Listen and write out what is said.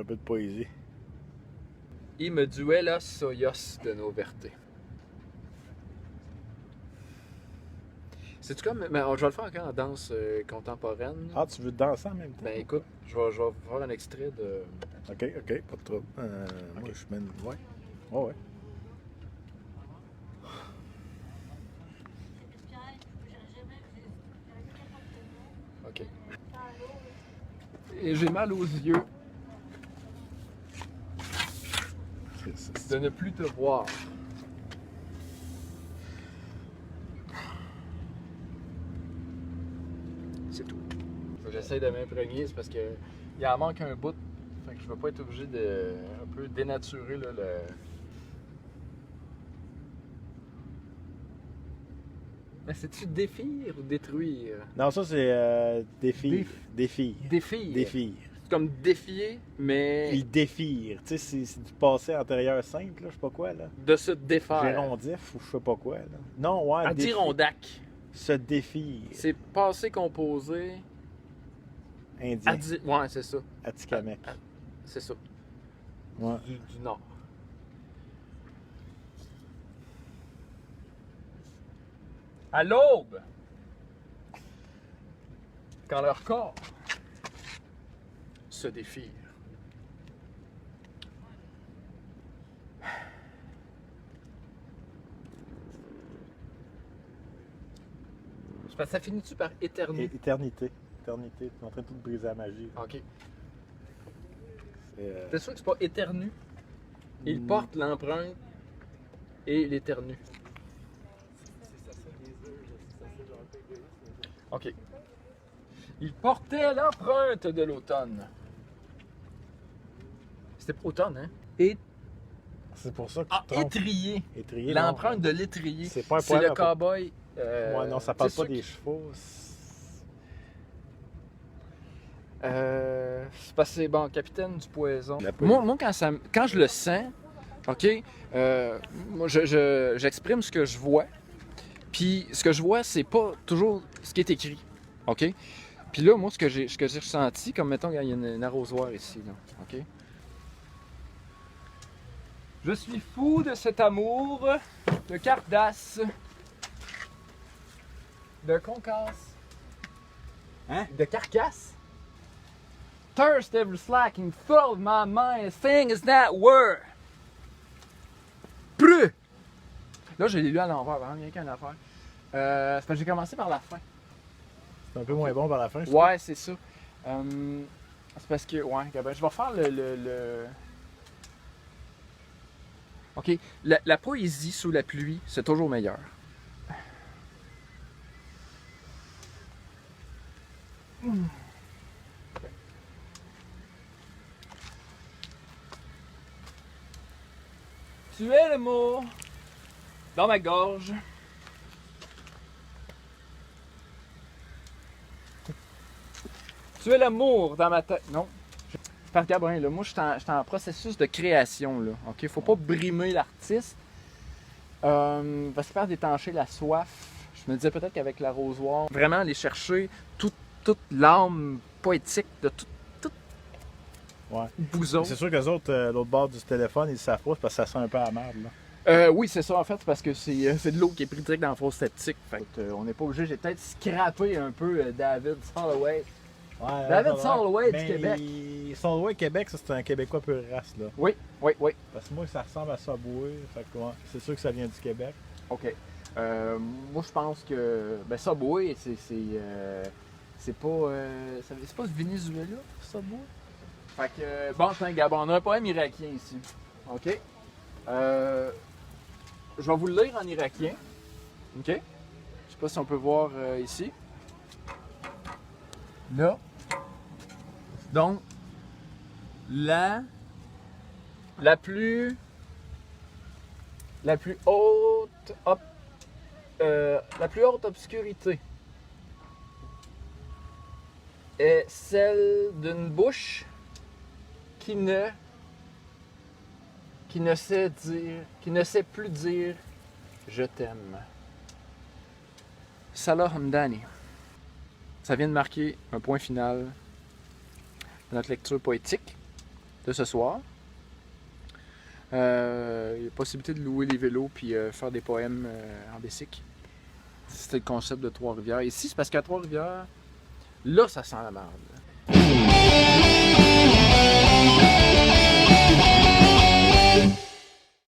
peu de poésie. Y me duela soyos de nos vertés. C'est-tu comme. Mais je vais le faire encore en danse contemporaine. Ah, tu veux danser en même temps? Ben écoute, je vais faire un extrait de. Ok, pas de trouble. Moi, je mène. Ouais. Ouais. Ok. Et j'ai mal aux yeux de ne plus te voir. C'est tout. J'essaie de m'imprégner, c'est parce que il en manque un bout. Fait que je vais pas être obligé de un peu dénaturer là, le. Mais c'est-tu défire ou détruire? Non, ça, c'est défire. Défire. Défire. C'est comme défier, mais Il défire. Tu sais, c'est du passé antérieur simple, là, je sais pas quoi, là. de se défaire. Gérondif ou je sais pas quoi, là. Non, ouais. Adirondack. Se défire. C'est passé composé. Indien. Ouais, c'est ça. Atikamekw. C'est ça. Ouais. Du nord. À l'aube, quand leur corps se défire. C'est parce que ça finit-tu par éternuer? Éternité. Éternité. Tu es en train de tout briser la magie. Ok. C'est, T'es sûr que c'est pas éternu? Il porte l'empreinte et l'éternu. Ok. Il portait l'empreinte de l'automne. C'était pas automne, hein? Et c'est pour ça que ah, tu te trompes. étrier. Étrier. L'empreinte de l'étrier. C'est pas un C'est poème le à- cow-boy. Ouais, non, ça parle c'est pas sûr des chevaux. c'est parce que c'est bon, capitaine du poison. La poésie. Moi quand je le sens, ok, moi j'exprime ce que je vois. Puis ce que je vois, c'est pas toujours ce qui est écrit, ok. Puis là, moi, ce que j'ai ressenti, comme mettons, il y a une arrosoir ici, là, ok. Je suis fou de cet amour, de Cardasse, de Concasse, Hein? de Carcasse. Thirst every slacking full of my mind, thing is that word. Preux! Là, je l'ai lu à l'envers, vraiment, rien qu'une affaire. C'est parce que j'ai commencé par la fin. C'est un peu moins bon par la fin, je Ouais, c'est ça. C'est parce que, ouais, ben, je vais faire le... OK. La poésie sous la pluie, c'est toujours meilleur. Tu es le mot dans ma gorge. Tu es l'amour dans ma tête. Non. Par Gabrin, là, moi, je suis en processus de création. Là, OK? Faut pas brimer l'artiste. Parce que faire d'étancher la soif, je me disais peut-être qu'avec l'arrosoir, vraiment aller chercher toute l'âme poétique de tout Ouais. bouson. C'est sûr qu'eux autres, l'autre bord du téléphone, ils savent pas parce que ça sent un peu à la merde, là. Oui, c'est ça en fait, parce que c'est de l'eau qui est prise direct dans la fosse septique. Fait que, on n'est pas obligé. J'ai peut-être scrappé un peu David Soloway. Ouais, David Soloway du Québec. Soloway Québec, ça c'est un Québécois pur race, là. Oui. Parce que moi, ça ressemble à Subway. Fait que, ouais, c'est sûr que ça vient du Québec. OK. Moi, je pense que. Ben, Subway, c'est pas. C'est pas ce Venezuela, Subway? Fait que. Bon, c'est un Gabon. On a un poème irakien ici. OK? Je vais vous le lire en irakien. OK? Je sais pas si on peut voir ici. Là. Donc, la plus haute obscurité est celle d'une bouche qui ne sait plus dire je t'aime. Salah Hamdani. Ça vient de marquer un point final de notre lecture poétique. de ce soir. Il y a possibilité de louer les vélos puis faire des poèmes en bicycle. C'était le concept de Trois-Rivières. Ici, c'est parce qu'à Trois-Rivières, là, ça sent la merde.